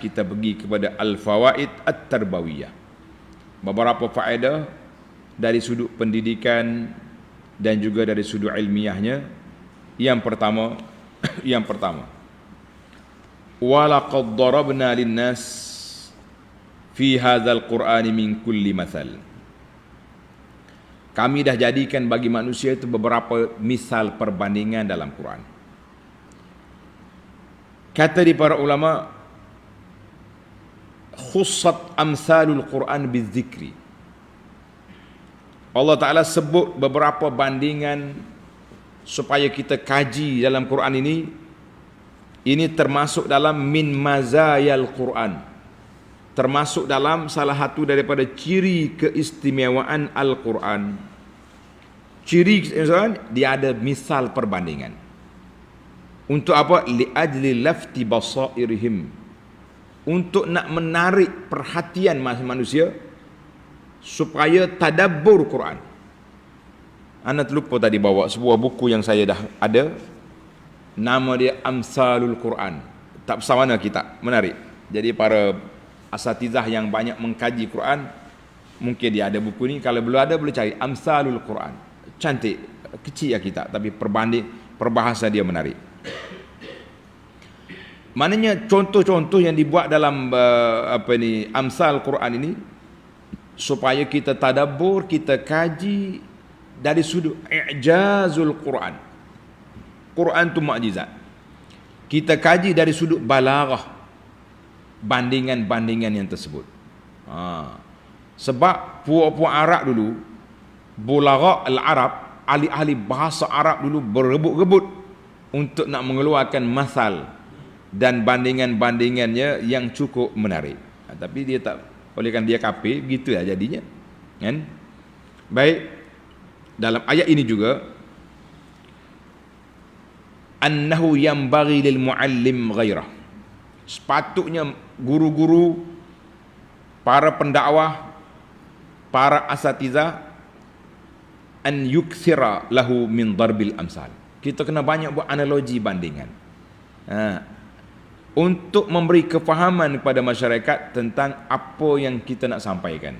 kita pergi kepada al-fawaid at-tarbawiyah. Beberapa faedah dari sudut pendidikan dan juga dari sudut ilmiahnya. Yang pertama, walaqad darabna lin-nas fi hadzal qur'ani min kulli mathal. Kami dah jadikan bagi manusia itu beberapa misal perbandingan dalam Quran. Kata di para ulama, khussat amsalul Quran bizikri. Allah Ta'ala sebut beberapa bandingan supaya kita kaji dalam Quran ini. Ini termasuk dalam min mazayal Quran, termasuk dalam salah satu daripada ciri keistimewaan Al-Quran. Ciri keistimewaan, dia ada misal perbandingan. Untuk apa? Li'ajli lafti basairihim, untuk nak menarik perhatian manusia supaya tadabbur Quran. Ana terlupa tadi bawa sebuah buku yang saya dah ada, nama dia Amsalul Quran. Tak besar mana kitab, menarik. Jadi para asatizah yang banyak mengkaji Quran, mungkin dia ada buku ni. Kalau belum ada, boleh cari Amsalul Quran. Cantik, kecil ya kitab, tapi perbahasa dia menarik. Maknanya contoh-contoh yang dibuat dalam Amsal Quran ini supaya kita tadabbur, kita kaji dari sudut i'jazul Quran. Quran tu mukjizat. Kita kaji dari sudut balaghah, bandingan-bandingan yang tersebut. Sebab puak-puak Arab dulu, bulagha al-Arab, ahli-ahli bahasa Arab dulu berebut-rebut untuk nak mengeluarkan masal dan bandingan-bandingannya yang cukup menarik. Tapi dia tak, olehkan dia kafir, begitulah jadinya. Kan? Baik, dalam ayat ini juga, annahu yanbaghi lil muallim ghairah. Sepatutnya guru-guru, para pendakwah, para asatizah, an yukthira lahu min darbil amsal. Kita kena banyak buat analogi bandingan. Untuk memberi kefahaman kepada masyarakat tentang apa yang kita nak sampaikan.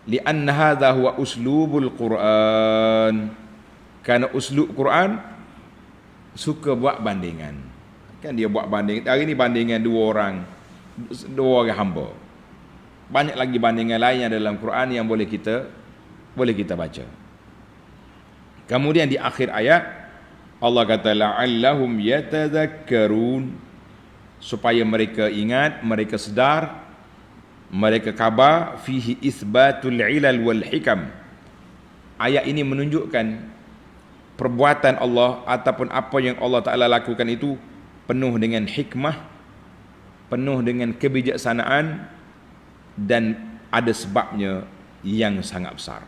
Li'anna hadha huwa uslubul Quran. Kerana uslub Quran suka buat bandingan. Kan dia buat banding. Hari ni bandingan dua orang hamba. Banyak lagi bandingan lain yang dalam Quran yang boleh kita baca. Kemudian di akhir ayat Allah kata la'allahum yatadhakkarun, supaya mereka ingat, mereka sedar, mereka khabar fihi isbatul ilal wal hikam. Ayat ini menunjukkan perbuatan Allah ataupun apa yang Allah Ta'ala lakukan itu penuh dengan hikmah, penuh dengan kebijaksanaan, dan ada sebabnya yang sangat besar.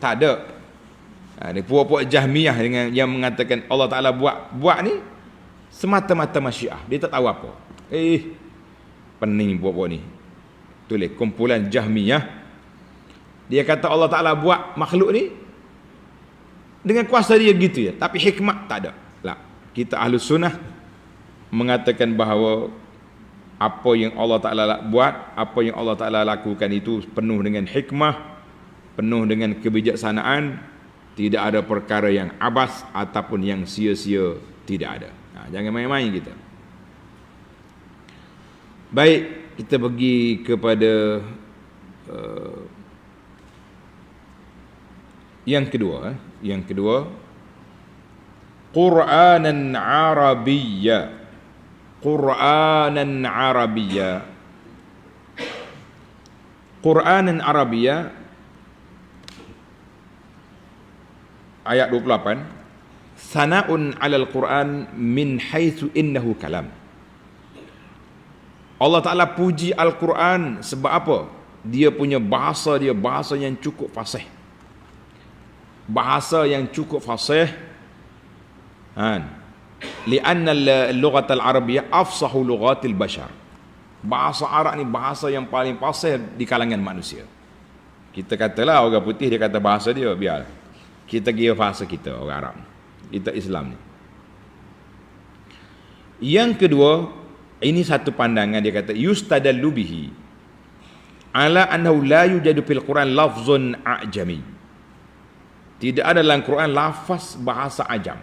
Tak ada ni puak-puak Jahmiyah dengan yang mengatakan Allah Ta'ala buat ni semata-mata masyiah. Dia tak tahu apa. Pening buat-buat ni. Tulis kumpulan Jahmiyah. Dia kata Allah Ta'ala buat makhluk ni dengan kuasa dia gitu ya. Tapi hikmah tak ada. Lah, kita Ahlus Sunnah mengatakan bahawa apa yang Allah Ta'ala buat, apa yang Allah Ta'ala lakukan itu penuh dengan hikmah, penuh dengan kebijaksanaan. Tidak ada perkara yang abas ataupun yang sia-sia. Tidak ada. Jangan main-main kita. Baik, kita pergi kepada yang kedua. Yang kedua, Qur'anan Arabiyya. Qur'anan Arabiyya. Qur'anan Arabiyya, ayat 28. Sana'un 'alal Quran min haitsu innahu kalam. Allah Ta'ala puji Al-Quran sebab apa? Dia punya bahasa yang cukup fasih. Bahasa yang cukup fasih. Li'anna al-lughat al-arabiyyah afsahu lughatil bashar. Bahasa Arab ni bahasa yang paling fasih di kalangan manusia. Kita katalah orang putih dia kata bahasa dia, biar. Kita kira bahasa kita orang Arab. Kita Islam ni. Yang kedua, Ini satu pandangan, dia kata yustadallu bihi ala annahu la yujadu fil Quran lafzun a'jami. Tidak ada dalam Quran lafaz bahasa ajam.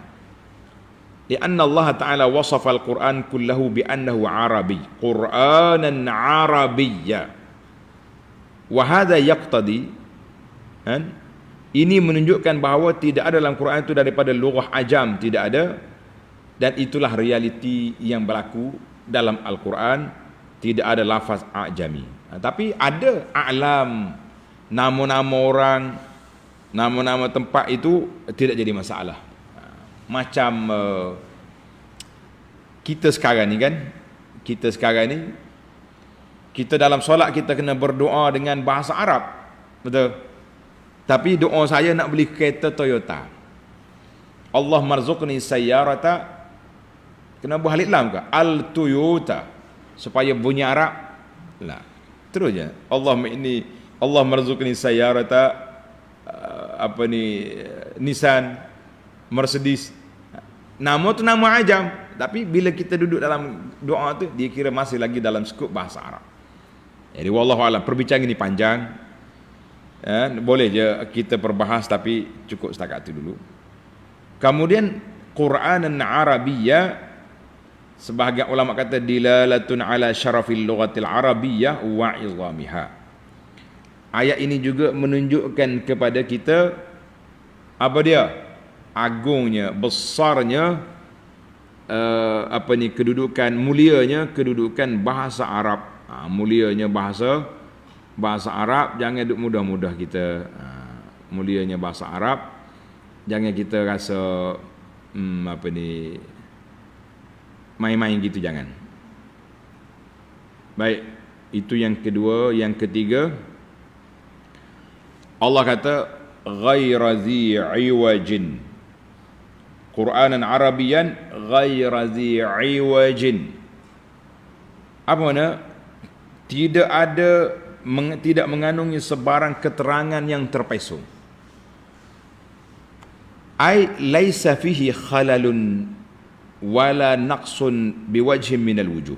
Lianna Allah Ta'ala wasafa al-Quran kullahu bi annahu arabi, Qur'anan arabiyya. Wa hadha yaqtadi, kan? Ini menunjukkan bahawa tidak ada dalam Quran itu daripada lughah ajam, tidak ada. Dan itulah realiti yang berlaku dalam Al-Quran, tidak ada lafaz a'jami. Tapi ada a'lam, nama-nama orang, nama-nama tempat itu tidak jadi masalah. Macam kita sekarang ni kan, kita dalam solat kita kena berdoa dengan bahasa Arab, betul? Tapi doa saya nak beli kereta Toyota, Allah marzuqni sayyarata, kena buat halid lam ke? Al-Toyota, supaya bunyi Arab lah. Terus je Allah marzuqni sayyarata Nissan, Mercedes. Nama tu nama ajam, tapi bila kita duduk dalam doa tu, dia kira masih lagi dalam skop bahasa Arab. Jadi wallahu alam, perbincangan ini panjang, boleh je kita perbahas, tapi cukup setakat itu dulu. Kemudian Qur'anan Arabiyyah, sebahagian ulama kata dilalatun ala syarafil lughatil arabiyyah wa izamiha. Ayat ini juga menunjukkan kepada kita apa dia? Agungnya, besarnya kedudukan, mulianya kedudukan bahasa Arab. Mulianya bahasa Arab, jangan duk mudah-mudah kita. Mulianya bahasa Arab, jangan kita rasa main-main gitu, jangan. Baik, itu yang kedua. Yang ketiga, Allah kata ghaira zi iwajin, Qur'anan Arabiyan ghaira zi iwajin. Apa makna? Tidak mengandungi sebarang keterangan yang terpesong. Ai laisa fihi khalalun wala naqsun biwajhin minal wujuh.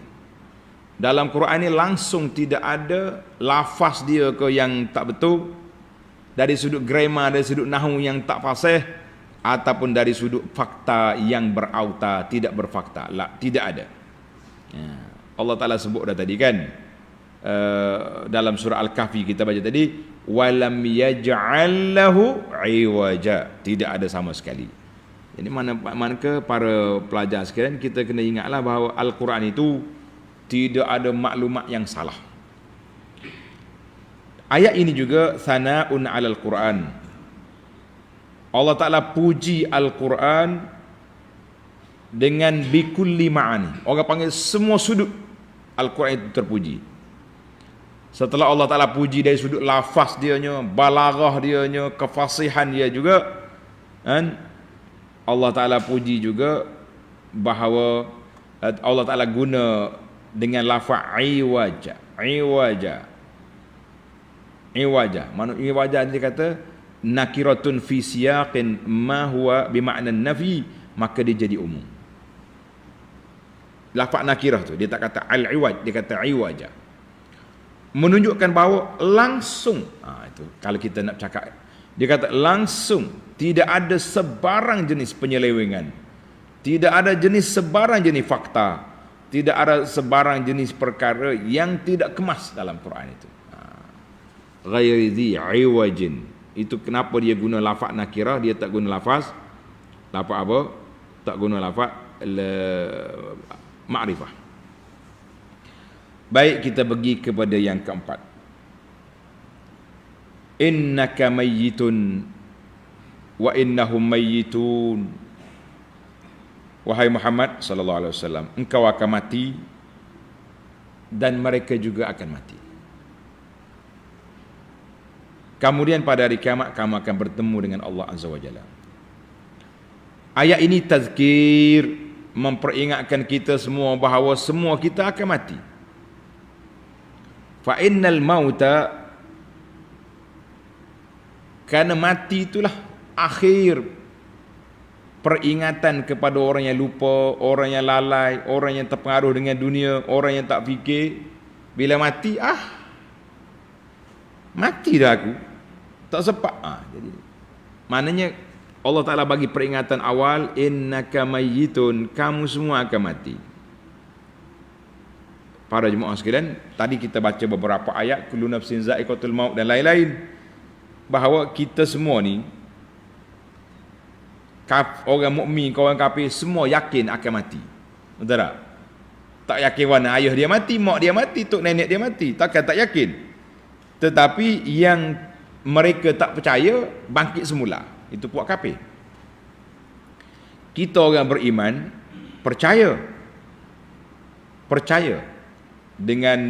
Dalam Quran ini langsung tidak ada lafaz dia ke yang tak betul, dari sudut grammar, dari sudut nahwu yang tak fasih, ataupun dari sudut fakta yang berauta tidak berfakta. Tidak ada. Allah Ta'ala sebut dah tadi kan, dalam surah Al-Kahfi kita baca tadi, walam yaj'al lahu iwaja, tidak ada sama sekali. Jadi manakah para pelajar sekalian, kita kena ingatlah bahawa Al-Quran itu tidak ada maklumat yang salah. Ayat ini juga sana'un 'alal Quran. Allah Ta'ala puji Al-Quran dengan bikulli ma'ani. Orang panggil semua sudut Al-Quran itu terpuji. Setelah Allah Ta'ala puji dari sudut lafaz dianya, balaghah dianya, kefasihan dia juga, kan? Allah Ta'ala puji juga bahawa Allah Ta'ala guna dengan lafaz iwaja. Mana iwaja dia kata nakiratun fi siyaqin ma huwa bima'na nafi, maka dia jadi umum. Lafaz nakirah tu dia tak kata al-iwaj, dia kata iwaja, menunjukkan bahawa langsung. Itu kalau kita nak cakap, dia kata langsung, tidak ada sebarang jenis penyelewengan, tidak ada sebarang jenis fakta, tidak ada sebarang jenis perkara yang tidak kemas dalam Quran itu. Ghairi dhi iwajin. Itu kenapa dia guna lafaz nakirah, dia tak guna lafaz apa? Tak guna lafaz ma'rifah. Baik, kita pergi kepada yang keempat. Innaka mayyitun wa innahum mayyitun. Wahai Muhammad sallallahu alaihi wasallam, engkau akan mati dan mereka juga akan mati. Kemudian pada hari kiamat kamu akan bertemu dengan Allah Azza wa Jalla. Ayat ini tazkir, memperingatkan kita semua bahawa semua kita akan mati. Fa innal mauta, kerana mati itulah akhir peringatan kepada orang yang lupa, orang yang lalai, orang yang terpengaruh dengan dunia, orang yang tak fikir. Bila mati, mati dah aku, tak sempat. Jadi maknanya Allah Ta'ala bagi peringatan awal, innaka mayyitun, kamu semua akan mati. Para jemaah sekalian, tadi kita baca beberapa ayat, kullu nafsin za'iqatul maut dan lain-lain, bahawa kita semua ni, orang mukmin, orang kafir, semua yakin akan mati. Betul tak? Tak yakin mana ayah dia mati, mak dia mati, tok nenek dia mati, takkan tak yakin. Tetapi yang mereka tak percaya, bangkit semula, itu puak kafir. Kita orang beriman percaya dengan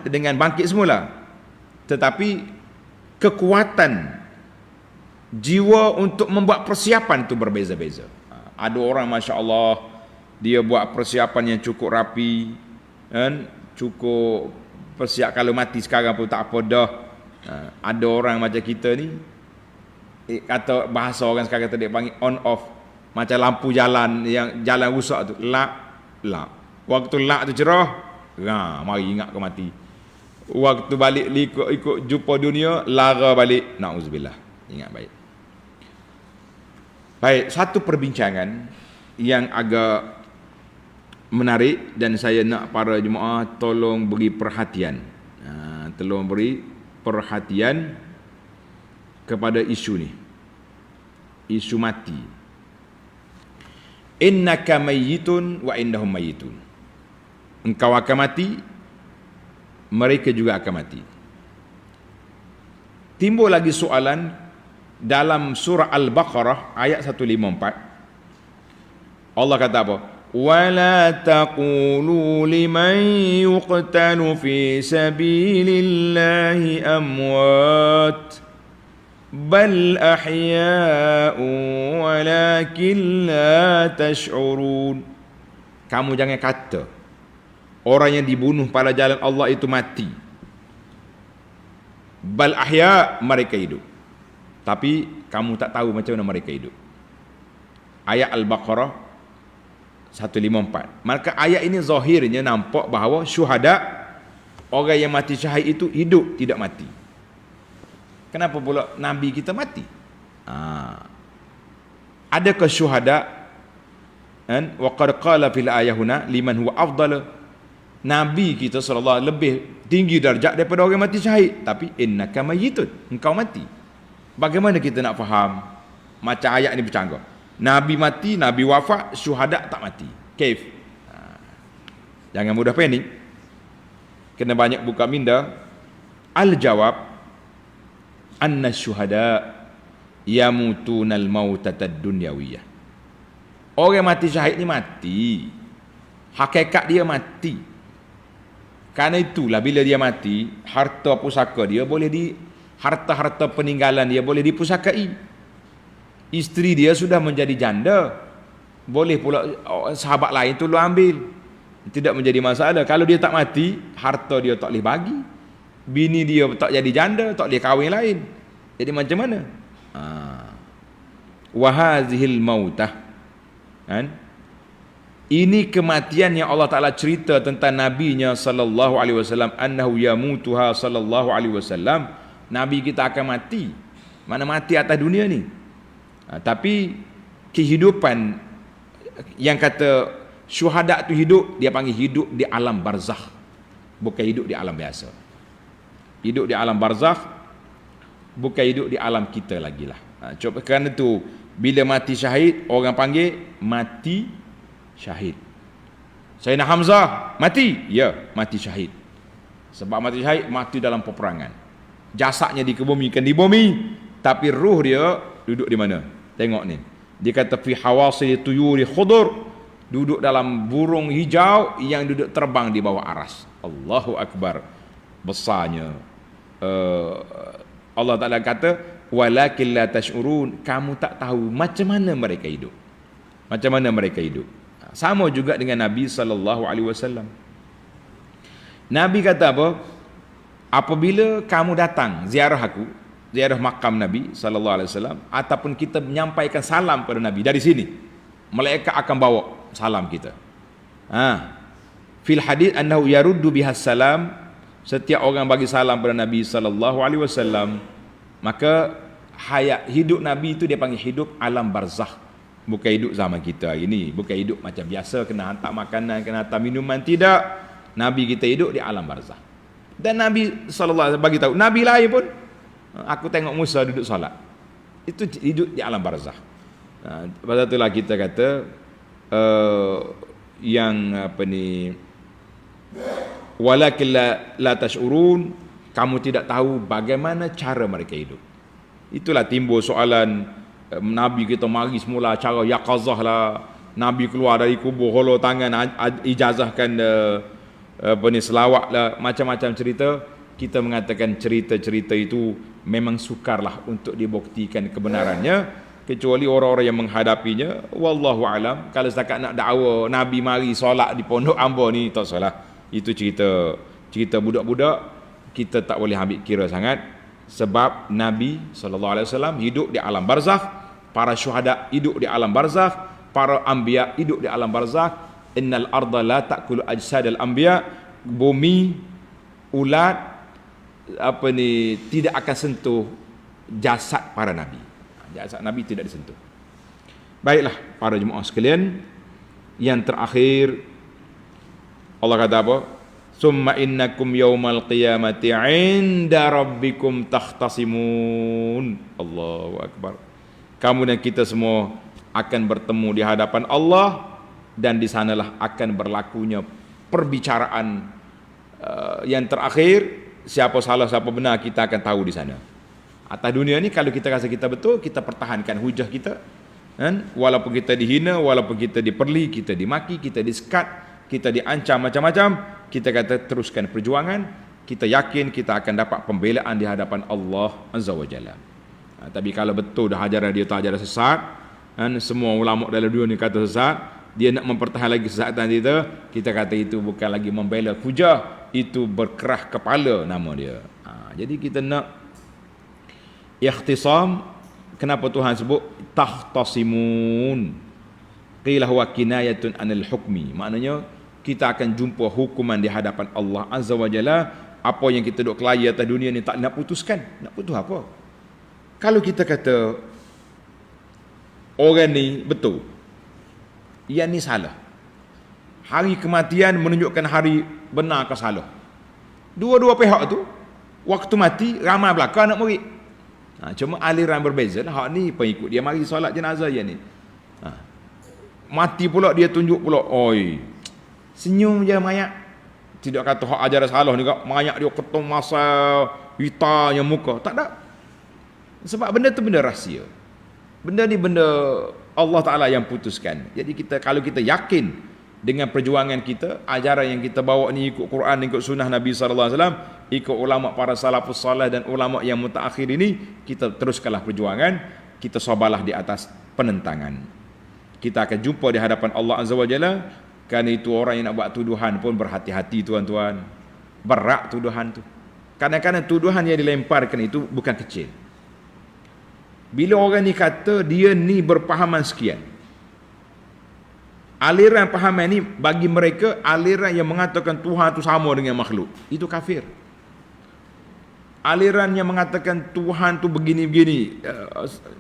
dengan bangkit semula, tetapi kekuatan jiwa untuk membuat persiapan itu berbeza-beza. Ada orang masya-Allah dia buat persiapan yang cukup rapi, kan, cukup persiap kalau mati sekarang pun tak apa dah. Ada orang macam kita ni, kata bahasa orang sekarang tadi panggil on off, macam lampu jalan yang jalan rusak tu, lap. Waktu lap tu cerah, mari ingat ke mati. Waktu balik ikut jumpa dunia, lara balik, na'udzubillah. Ingat baik. Baik, satu perbincangan yang agak menarik dan saya nak para jemaah tolong beri perhatian. Tolong beri perhatian kepada isu ni. Isu mati. Innaka mayyitun wa innahum mayyitun. Engkau akan mati, mereka juga akan mati. Timbul lagi soalan dalam surah Al-Baqarah ayat 154. Allah kata apa? وَلَا تَقُولُوا لِمَنْ يُقْتَلُ فِي سَبِيلِ اللَّهِ أَمْوَاتٌ بَلْ أَحْيَاءٌ وَلَكِنْ لَا تَشْعُرُونَ. Kamu jangan kata orang yang dibunuh pada jalan Allah itu mati. Bal ahya, mereka hidup. Tapi kamu tak tahu macam mana mereka hidup. Ayat Al-Baqarah 154. Maka ayat ini zahirnya nampak bahawa syuhada, orang yang mati syahid itu hidup, tidak mati. Kenapa pula Nabi kita mati? Adakah syuhada? Wa qad qala fil ayahuna liman huwa afdal. Nabi kita sallallahu lebih tinggi darjat daripada orang mati syahid. Tapi innaka mayyitun, engkau mati. Bagaimana kita nak faham? Macam ayat ni bercanggah. Nabi mati, Nabi wafat, syuhada tak mati. Kaif? Jangan mudah panik. Kena banyak buka minda. Al-jawab, anna syuhada yamutunal mautatad dunyawiyah. Orang mati syahid ni mati. Hakikat dia mati. Karena itulah bila dia mati, harta pusaka dia boleh harta-harta peninggalan dia boleh dipusakai. Isteri dia sudah menjadi janda, boleh pula sahabat lain tu lu ambil, tidak menjadi masalah. Kalau dia tak mati, harta dia tak boleh bagi, bini dia tak jadi janda, tak boleh kahwin lain. Jadi macam mana? Wahazihil mautah, kan? Ini kematian yang Allah Ta'ala cerita tentang Nabi-Nya sallallahu alaihi wasallam, annahu yamutuha sallallahu alaihi wasallam. Nabi kita akan mati. Mana mati atas dunia ni? Tapi kehidupan yang kata syuhada tu hidup, dia panggil hidup di alam barzakh, bukan hidup di alam biasa. Hidup di alam barzakh bukan hidup di alam kita lagi lah. Coba kerana tu bila mati syahid, orang panggil mati syahid. Sayyidina Hamzah mati, ya mati syahid. Sebab mati syahid, mati dalam peperangan. Jasadnya dikebumikan di bumi, tapi ruh dia duduk di mana? Tengok ni. Dia kata fi hawasil tuyuri khudur, duduk dalam burung hijau yang duduk terbang di bawah aras. Allahu akbar. Besarnya. Allah Taala kata walakin la tash'urun, kamu tak tahu macam mana mereka hidup. Macam mana mereka hidup. Sama juga dengan Nabi sallallahu alaihi wasallam. Nabi kata apa? Apabila kamu datang ziarah aku, ziarah makam Nabi sallallahu alaihi wasallam ataupun kita menyampaikan salam kepada Nabi dari sini, malaikat akan bawa salam kita. Fil hadis annahu yaruddu bihas salam, setiap orang bagi salam kepada Nabi sallallahu alaihi wasallam, maka hidup Nabi itu dia panggil hidup alam barzakh. Bukan hidup zaman kita hari ni, bukan hidup macam biasa kena hantar makanan, kena hantar minuman, tidak. Nabi kita hidup di alam barzakh. Dan Nabi sallallahu alaihi wasallam bagi tahu, Nabi lain pun, aku tengok Musa duduk solat, itu hidup di alam barzakh. Pada itulah kita kata yang apa ni, walakin la tash'urun, kamu tidak tahu bagaimana cara mereka hidup. Itulah timbul soalan, Nabi kita mari semula cara yaqazah lah, Nabi keluar dari kubur holok tangan, ijazahkan apa ni, selawat lah, macam-macam cerita. Kita mengatakan cerita-cerita itu memang sukarlah untuk dibuktikan kebenarannya, kecuali orang-orang yang menghadapinya. Wallahu alam. Kalau setakat nak dakwa Nabi mari solat di pondok Ambo ni, tak salah. Itu cerita budak-budak, kita tak boleh ambil kira sangat, sebab Nabi sallallahu alaihi wasallam hidup di alam barzakh, para syuhada hidup di alam barzakh, para anbiya hidup di alam barzakh. Innal arda la ta'kulu ajsadal anbiya, bumi, ulat apa ni tidak akan sentuh jasad para nabi. Jasad nabi tidak disentuh. Baiklah para jemaah sekalian, yang terakhir Allah kata apa? Summa innakum yaumal qiyamati 'inda rabbikum takhtasimun. Allahu akbar. Kamu dan kita semua akan bertemu di hadapan Allah, dan di sanalah akan berlakunya perbicaraan yang terakhir. Siapa salah siapa benar kita akan tahu di sana. Atas dunia ni kalau kita rasa kita betul, kita pertahankan hujah kita, kan? Walaupun kita dihina, walaupun kita diperli, kita dimaki, kita disekat, kita diancam macam-macam, kita kata teruskan perjuangan. Kita yakin kita akan dapat pembelaan di hadapan Allah Azza wa Jalla. Tapi kalau betul dah ajaran dia tu ajaran sesat, kan? Semua ulama dalam dunia ni kata sesat, dia nak mempertahankan lagi kesesatan kita kata itu bukan lagi membela hujah, itu berkerah kepala nama dia. Jadi kita nak ikhtisam. Kenapa Tuhan sebut tahtasimun? Qila huwa kinayatun anil hukmi, maknanya kita akan jumpa hukuman di hadapan Allah Azza wa Jalla. Apa yang kita duk kelahi atas dunia ni tak nak putuskan, nak putus apa? Kalau kita kata orang ni betul, yang ni salah, hari kematian menunjukkan hari benar ke salah, dua-dua pihak tu waktu mati ramai belakang nak murid. Cuma aliran berbeza lah. Hak ni pengikut dia mari solat jenazah yang ni, mati pula dia tunjuk pula, oi senyum je mayat. Tidak kata hak ajaran salah ni kak, mayat dia ketung masa hitamnya muka, tak ada. Sebab benda tu benda rahsia, benda ni benda Allah Ta'ala yang putuskan. Jadi kalau kita yakin dengan perjuangan kita, ajaran yang kita bawa ni ikut Quran, ikut sunnah Nabi SAW, ikut ulama para salafus salih dan ulama yang mutaakhir ini, kita teruskanlah perjuangan, kita sabarlah di atas penentangan. Kita akan jumpa di hadapan Allah Azza wa Jalla. Kerana itu orang yang nak buat tuduhan pun berhati-hati tuan-tuan. Berat tuduhan tu. Kadang-kadang tuduhan yang dilemparkan itu bukan kecil. Bila orang ni kata dia ni berpahaman sekian, aliran pahaman ni bagi mereka aliran yang mengatakan Tuhan tu sama dengan makhluk, itu kafir. Aliran yang mengatakan Tuhan tu begini-begini,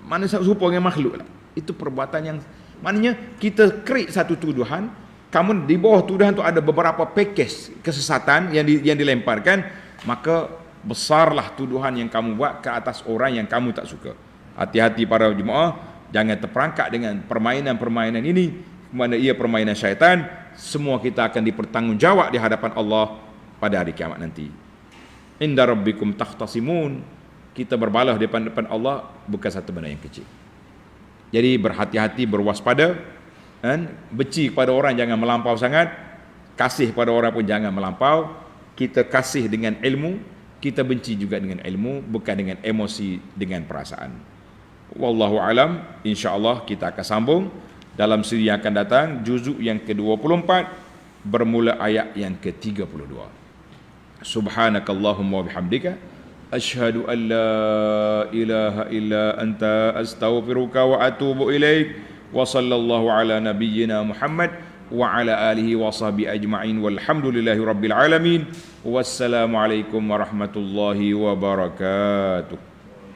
mana serupa dengan makhluk lah, itu perbuatan yang maknanya kita create satu tuduhan. Kamu di bawah tuduhan tu ada beberapa pakej kesesatan yang dilemparkan, maka besarlah tuduhan yang kamu buat ke atas orang yang kamu tak suka. Hati-hati para jemaah, jangan terperangkap dengan permainan-permainan ini, mana ia permainan syaitan. Semua kita akan dipertanggungjawab di hadapan Allah pada hari kiamat nanti. Inda rabbikum takhtasimun, kita berbalah di depan Allah bukan satu benda yang kecil. Jadi berhati-hati, berwaspada, kan? Benci kepada orang jangan melampau sangat, kasih pada orang pun jangan melampau. Kita kasih dengan ilmu, kita benci juga dengan ilmu, bukan dengan emosi, dengan perasaan. Wallahu alam. InsyaAllah kita akan sambung dalam siri yang akan datang, juzuk yang ke-24 bermula ayat yang ke-32. Subhanakallahumma wa bihamdika Asyhadu an la ilaha illa anta astaghfiruka wa atubu ilaik. Wa sallallahu ala nabiyyina Muhammad wa ala alihi wa sahbihi ajma'in walhamdulillahi rabbil alamin. Wassalamualaikum warahmatullahi wabarakatuh.